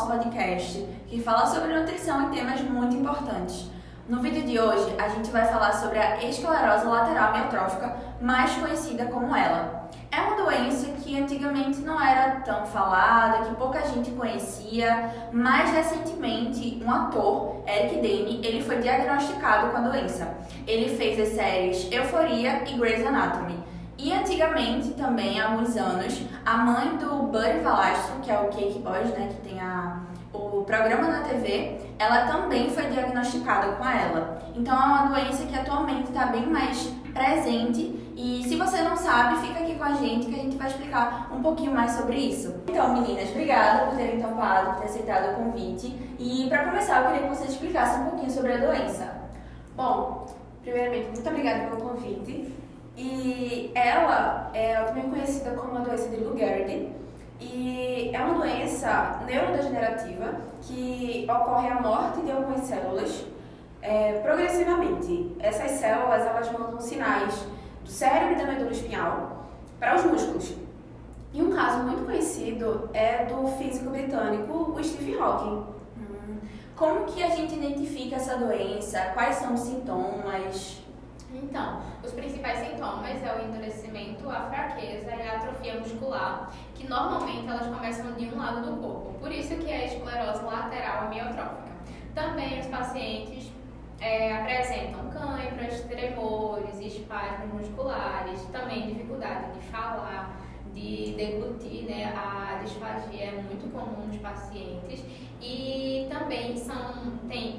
nosso podcast, que fala sobre nutrição e temas muito importantes. No vídeo de hoje, a gente vai falar sobre a esclerose lateral amiotrófica, mais conhecida como ELA. É uma doença que antigamente não era tão falada, que pouca gente conhecia, mas recentemente um ator, Eric Dane, ele foi diagnosticado com a doença. Ele fez as séries Euphoria e Grey's Anatomy. E antigamente, também, há alguns anos, a mãe do Buddy Valastro, que é o Cake Boys, né, que tem o programa na TV, ela também foi diagnosticada com a ELA. Então é uma doença que atualmente está bem mais presente e se você não sabe, fica aqui com a gente que a gente vai explicar um pouquinho mais sobre isso. Então, meninas, obrigada por terem topado, por ter aceitado o convite. E para começar, eu queria que vocês explicassem um pouquinho sobre a doença. Bom, primeiramente, muito obrigada pelo convite. E ela é também conhecida como a doença de Lou Gehrig. E é uma doença neurodegenerativa que ocorre a morte de algumas células progressivamente. Essas células elas mandam sinais do cérebro e da medula espinhal para os músculos. E um caso muito conhecido é do físico britânico o Stephen Hawking. Como que a gente identifica essa doença? Quais são os sintomas? Então, os principais sintomas é o endurecimento, a fraqueza e a atrofia muscular, que normalmente elas começam de um lado do corpo, por isso que é a esclerose lateral amiotrófica. Também os pacientes apresentam câimbras, tremores, espasmos musculares, também dificuldade de falar, de deglutir, né? A disfagia é muito comum nos pacientes e também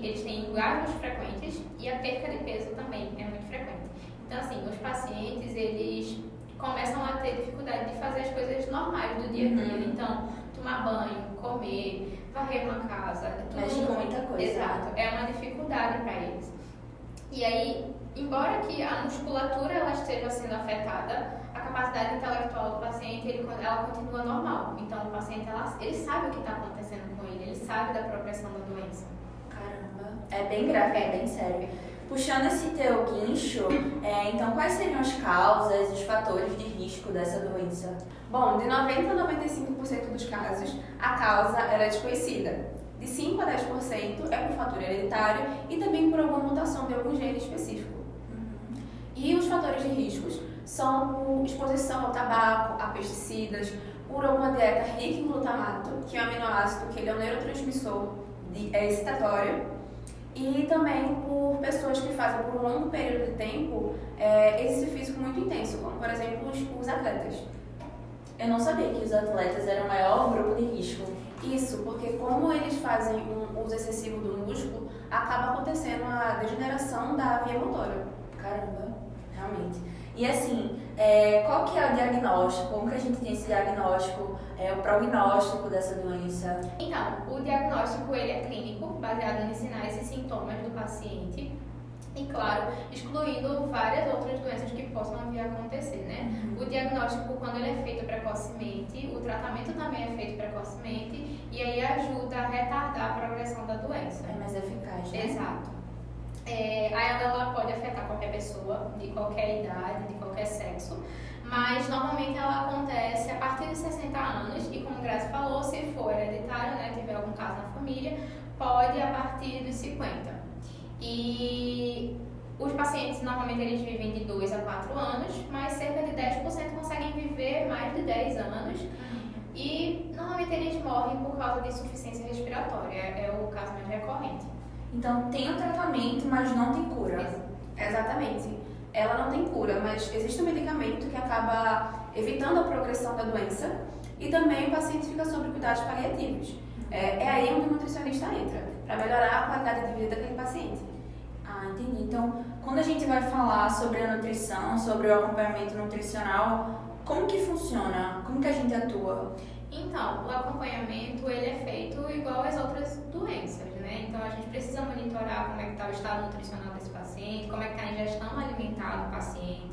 eles têm engasgos frequentes e a perca de peso também é muito frequente. Então, assim, os pacientes, eles começam a ter dificuldade de fazer as coisas normais do dia a dia. Então, tomar banho, comer, varrer uma casa, tudo. Mexe com muita coisa. Exato, é uma dificuldade para eles. E aí, embora que a musculatura ela esteja sendo afetada, a capacidade intelectual do paciente ela continua normal. Então, o paciente ele sabe o que está acontecendo com ele sabe da progressão da doença. Caramba, é bem grave, é bem sério. Puxando esse teu guincho, então quais seriam as causas, os fatores de risco dessa doença? Bom, de 90% a 95% dos casos, a causa ela é desconhecida. De 5% a 10% é por fator hereditário e também por alguma mutação de algum gene específico. E os fatores de riscos são por exposição ao tabaco, a pesticidas, por alguma dieta rica em glutamato, que é um aminoácido que ele é um neurotransmissor excitatório, e também por pessoas que fazem por um longo período de tempo exercício físico muito intenso, como por exemplo os atletas. Eu não sabia que os atletas eram o maior grupo de risco. Isso, porque como eles fazem um uso excessivo do músculo, acaba acontecendo a degeneração da via motora. Caramba, realmente. E assim, qual que é o diagnóstico? Como que a gente tem esse diagnóstico? O prognóstico dessa doença? Então, o diagnóstico ele é clínico, baseado nos sinais e sintomas do paciente. E, claro, excluindo várias outras doenças que possam vir a acontecer, né? O diagnóstico, quando ele é feito precocemente, o tratamento também é feito precocemente e aí ajuda a retardar a progressão da doença. É mais eficaz, né? Exato. Ela pode afetar qualquer pessoa, de qualquer idade, de qualquer sexo, mas normalmente ela acontece a partir de 60 anos e, como a Grazi falou, se for hereditário, né, tiver algum caso na família, pode a partir dos 50. E os pacientes normalmente eles vivem de 2 a 4 anos, mas cerca de 10% conseguem viver mais de 10 anos e normalmente eles morrem por causa de insuficiência respiratória, é o caso mais recorrente. Então tem um tratamento, mas não tem cura. Exatamente. Ela não tem cura, mas existe um medicamento que acaba evitando a progressão da doença e também o paciente fica sob cuidados paliativos. É aí onde o nutricionista entra, para melhorar a qualidade de vida daquele paciente. Ah, entendi. Então, quando a gente vai falar sobre a nutrição, sobre o acompanhamento nutricional, como que funciona? Como que a gente atua? Então, o acompanhamento ele é feito igual às outras doenças, né? Então, a gente precisa monitorar como é que está o estado nutricional desse paciente, como é que está a ingestão alimentar do paciente,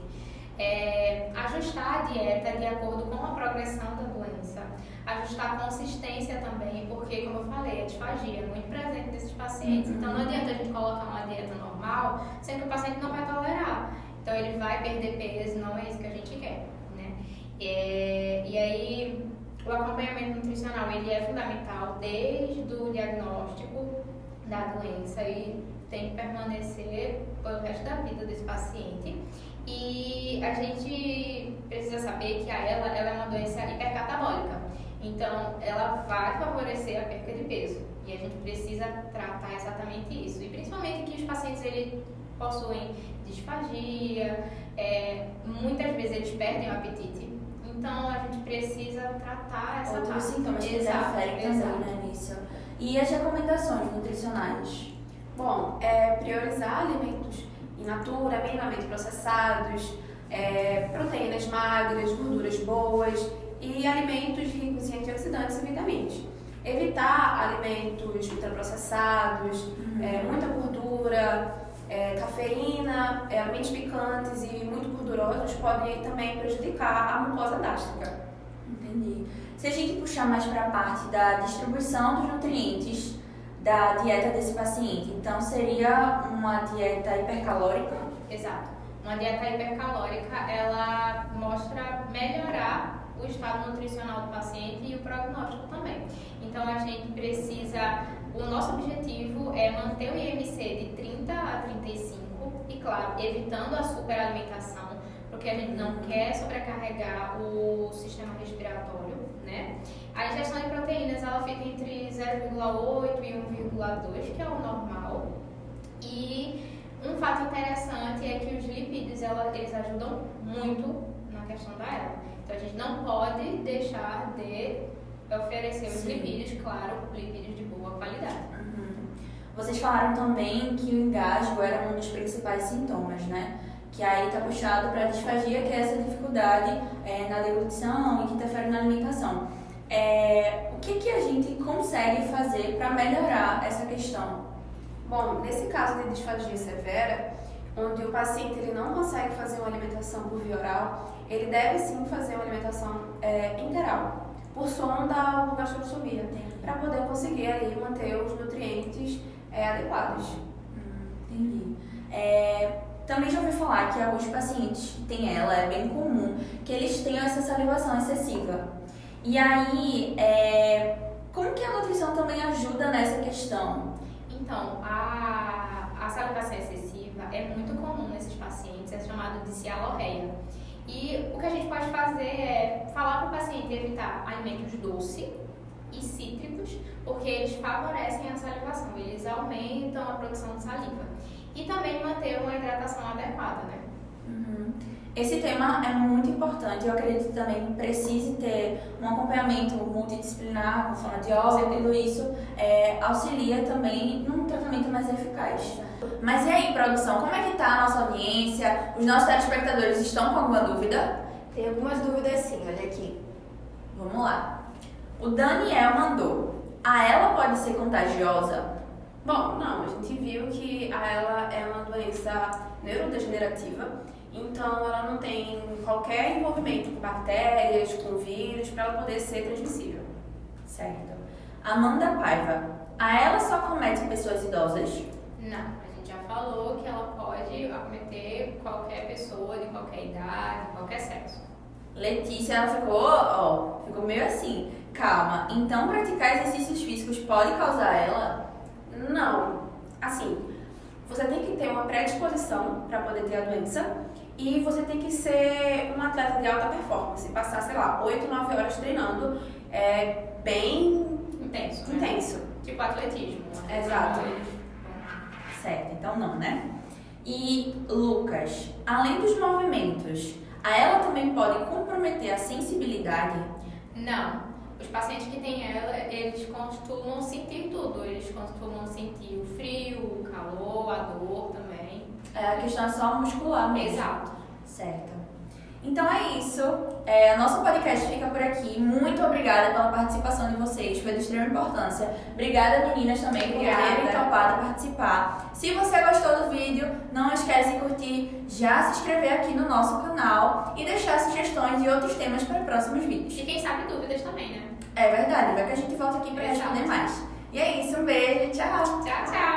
ajustar a dieta de acordo com a progressão da doença, ajustar a consistência também, porque, como eu falei, a disfagia é muito presente nesses pacientes. Então, não adianta a gente colocar uma dieta normal, sendo que o paciente não vai tolerar. Então, ele vai perder peso, não é isso que a gente quer, né? E aí, O acompanhamento nutricional ele é fundamental desde o diagnóstico da doença e tem que permanecer pelo resto da vida desse paciente. E a gente precisa saber que ela é uma doença hipercatabólica, então ela vai favorecer a perda de peso e a gente precisa tratar exatamente isso. E principalmente que os pacientes eles possuem disfagia, muitas vezes eles perdem o apetite. Então a gente precisa tratar essa Outros parte. sintomas que interferem também, né, nisso. E as recomendações nutricionais? Bom, priorizar alimentos in natura, minimamente processados, proteínas magras, gorduras boas e alimentos ricos em antioxidantes e vitaminas. Evitar alimentos ultraprocessados, muita gordura, cafeína, alimentos picantes e muito gordurosos podem também prejudicar a mucosa gástrica. Entendi. Se a gente puxar mais para a parte da distribuição dos nutrientes da dieta desse paciente, então seria uma dieta hipercalórica? Exato. Uma dieta hipercalórica, ela mostra melhorar o estado nutricional do paciente e o prognóstico também. Então a gente precisa, o nosso objetivo é manter o IMC de 30 a 35 e claro, evitando a superalimentação, porque a gente não quer sobrecarregar o sistema respiratório, né? A ingestão de proteínas, ela fica entre 0,8 e 1,2, que é o normal. E um fato interessante é que os lipídios, eles ajudam muito na questão da ela. Então a gente não pode deixar de oferecer os lipídios, claro, lipídios de boa qualidade. Vocês falaram também que o engasgo era um dos principais sintomas, né? Que aí está puxado para a disfagia, que é essa dificuldade na deglutição e que interfere na alimentação. O que a gente consegue fazer para melhorar essa questão? Bom, nesse caso de disfagia severa, onde o paciente ele não consegue fazer uma alimentação por via oral, ele deve sim fazer uma alimentação interal, por sonda ou por gastrostomia, para poder conseguir ali manter os nutrientes adequados. Entendi. Também já ouvi falar que alguns pacientes que têm ela, é bem comum, que eles tenham essa salivação excessiva. E aí, como que a nutrição também ajuda nessa questão? Então, a salivação excessiva é muito comum nesses pacientes, é chamado de cialorreia. E o que a gente pode fazer é falar para o paciente evitar alimentos doces e cítricos, porque eles favorecem a salivação, eles aumentam a produção de saliva. E também manter uma hidratação adequada, né? Esse tema é muito importante, eu acredito também que precise ter um acompanhamento multidisciplinar, com fonoaudiólogo, tudo isso auxilia também num tratamento mais eficaz. Mas e aí, produção, como é que tá a nossa audiência? Os nossos telespectadores estão com alguma dúvida? Tem algumas dúvidas sim, olha aqui. Vamos lá. O Daniel mandou: a ela pode ser contagiosa? Bom, não, a gente viu que a ela é uma doença neurodegenerativa, então ela não tem qualquer envolvimento com bactérias, com vírus, para ela poder ser transmissível. Certo. Amanda Paiva: a ela só comete pessoas idosas? Não, a gente já falou que ela pode acometer qualquer pessoa de qualquer idade, qualquer sexo. Letícia, ela ficou meio assim. Calma, então praticar exercícios físicos pode causar ela? Não, assim, você tem que ter uma predisposição para poder ter a doença e você tem que ser um atleta de alta performance, passar, sei lá, 8, 9 horas treinando, bem Intenso, né? intenso. Tipo atletismo. Né? Exato. Certo, então não, né? E Lucas, além dos movimentos, a ela também pode comprometer a sensibilidade? Não. Os pacientes que têm ela, eles costumam sentir tudo. Eles costumam sentir o frio, o calor, a dor também. A questão é só muscular mesmo. Exato. Certo. Então é isso. Nosso podcast fica por aqui. Muito obrigada pela participação de vocês. Foi de extrema importância. Obrigada, meninas, também, por terem topado participar. Se você gostou do vídeo, não esquece de curtir, já se inscrever aqui no nosso canal e deixar sugestões de outros temas para próximos vídeos. E quem sabe dúvidas também, né? É verdade, vai que a gente volta aqui para responder mais. E é isso, um beijo, tchau! Tchau, tchau!